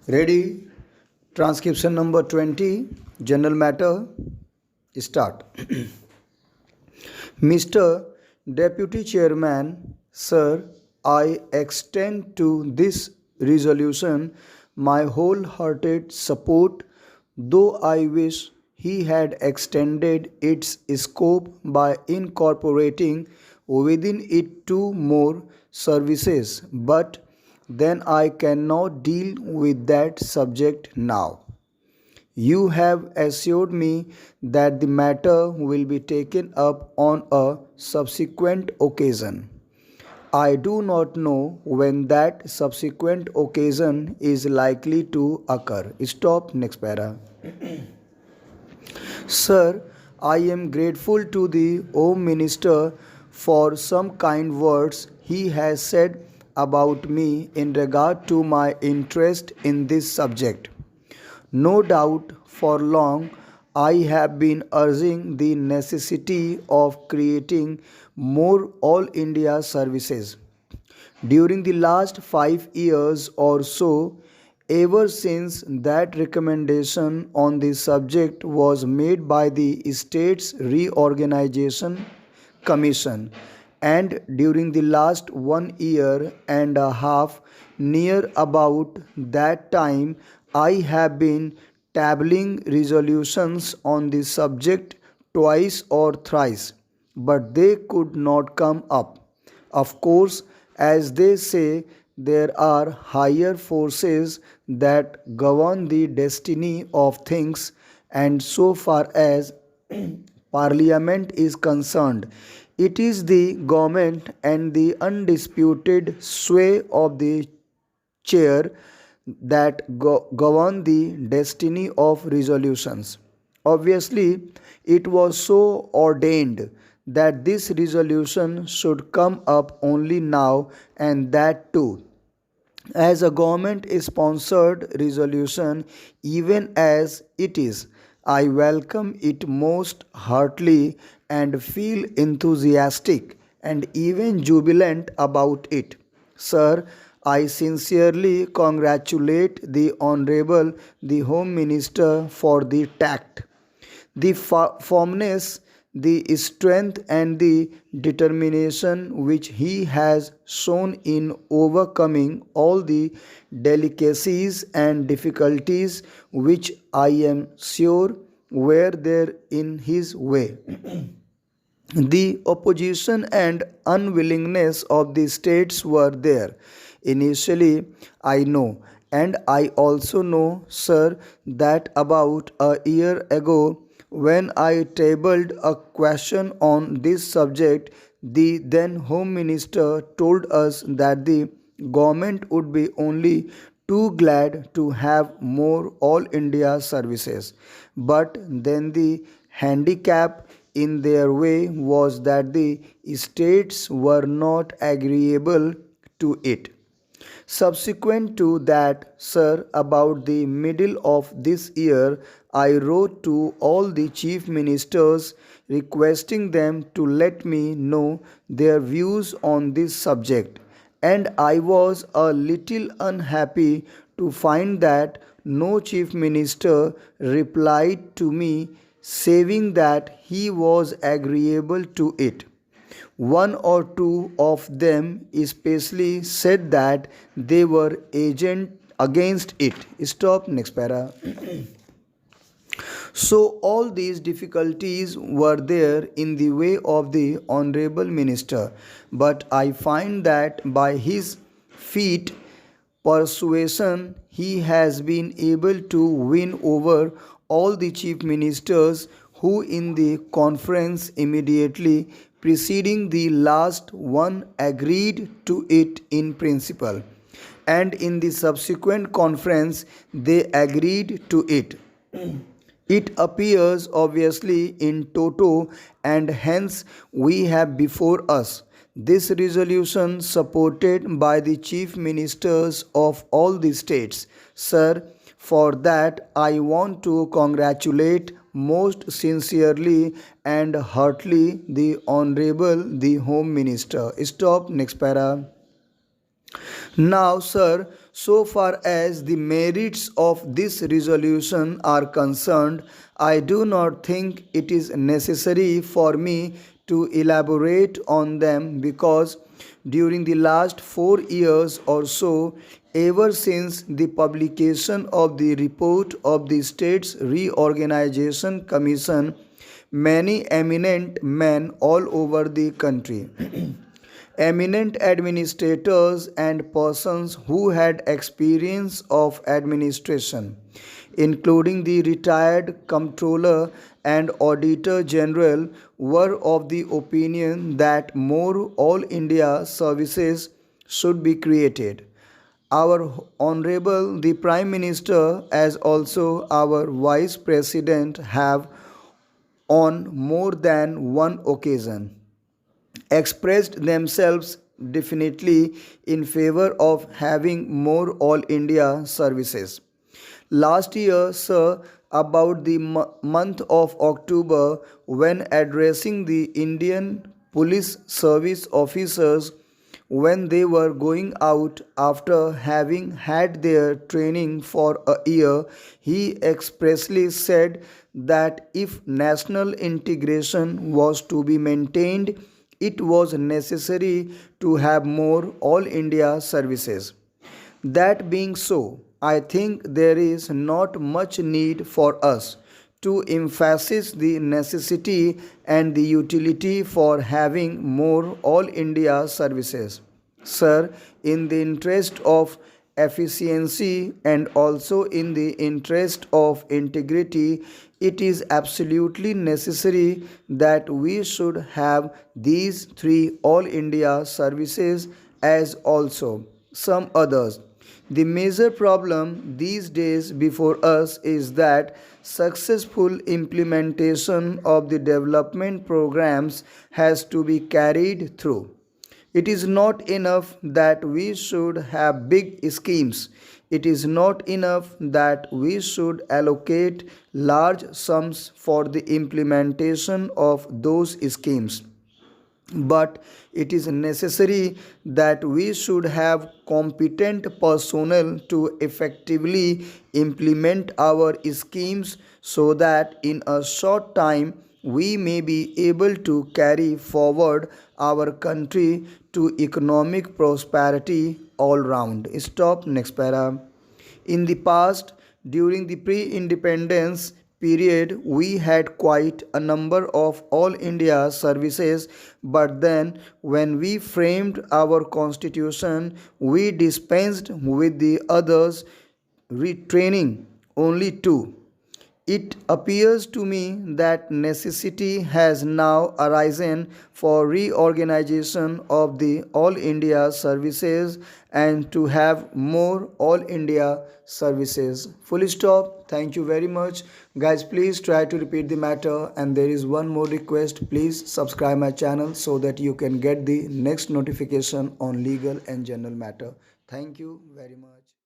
Ready? Transcription number 20. General matter. Start. Mr. Deputy Chairman, Sir, I extend to this resolution my wholehearted support, though I wish he had extended its scope by incorporating within it two more services, but then I cannot deal with that subject now. You have assured me that the matter will be taken up on a subsequent occasion. I do not know when that subsequent occasion is likely to occur. Stop. Next para. Sir, I am grateful to the Home Minister for some kind words he has said about me in regard to my interest in this subject. No doubt for long I have been urging the necessity of creating more All India services. During the last 5 years or so, ever since that recommendation on the subject was made by the States Reorganization Commission, and during the last 1 year and a half, near about that time, I have been tabling resolutions on the subject twice or thrice, but they could not come up. Of course, as they say, there are higher forces that govern the destiny of things, and so far as Parliament is concerned, it is the government and the undisputed sway of the chair that govern the destiny of resolutions. Obviously, it was so ordained that this resolution should come up only now, and that too as a government sponsored resolution. Even as it is, I welcome it most heartily and feel enthusiastic and even jubilant about it. Sir, I sincerely congratulate the Honorable the Home Minister for the tact, the firmness, the strength, and the determination which he has shown in overcoming all the delicacies and difficulties which I am sure were there in his way. The opposition and unwillingness of the states were there. Initially, I know, and I also know, sir, that about a year ago, when I tabled a question on this subject, the then Home Minister told us that the government would be only too glad to have more All India services. But then the handicap in their way was that the states were not agreeable to it. Subsequent to that, sir, about the middle of this year, I wrote to all the chief ministers requesting them to let me know their views on this subject, and I was a little unhappy to find that no chief minister replied to me saying that he was agreeable to it. One or two of them especially said that they were agent against it. Stop. Next para. So all these difficulties were there in the way of the honorable minister, but I find that by his feat persuasion he has been able to win over all the chief ministers who in the conference immediately preceding the last one agreed to it in principle, and in the subsequent conference they agreed to it. It appears obviously in toto, and hence we have before us this resolution supported by the chief ministers of all the states. Sir, for that I want to congratulate most sincerely and heartily the Honorable the Home Minister. Stop. Next para. Now, sir, So far as the merits of this resolution are concerned, I do not think it is necessary for me to elaborate on them because during the last 4 years or so, ever since the publication of the report of the States Reorganization Commission, many eminent men all over the country eminent administrators and persons who had experience of administration, including the retired comptroller and auditor general, were of the opinion that more all India services should be created. Our Honorable the Prime Minister, as also our Vice President, have on more than one occasion expressed themselves definitely in favor of having more all India services. Last year, sir, about the month of October, when addressing the Indian Police Service officers when they were going out after having had their training for a year, he expressly said that if national integration was to be maintained, it was necessary to have more all India services. That being so, I think there is not much need for us to emphasize the necessity and the utility for having more all India services. Sir, in the interest of efficiency and also in the interest of integrity, it is absolutely necessary that we should have these three all India services as also some others. The major problem these days before us is that successful implementation of the development programs has to be carried through. It is not enough that we should have big schemes. It is not enough that we should allocate large sums for the implementation of those schemes, but it is necessary that we should have competent personnel to effectively implement our schemes so that in a short time we may be able to carry forward our country to economic prosperity all round. Stop. Next para. In the past, during the pre-independence period, we had quite a number of all India services, but then when we framed our constitution, we dispensed with the others, retraining only two. It appears to me that necessity has now arisen for reorganization of the All India services and to have more All India services. Full stop. Thank you very much. Guys, please try to repeat the matter, and there is one more request. Please subscribe my channel so that you can get the next notification on legal and general matter. Thank you very much.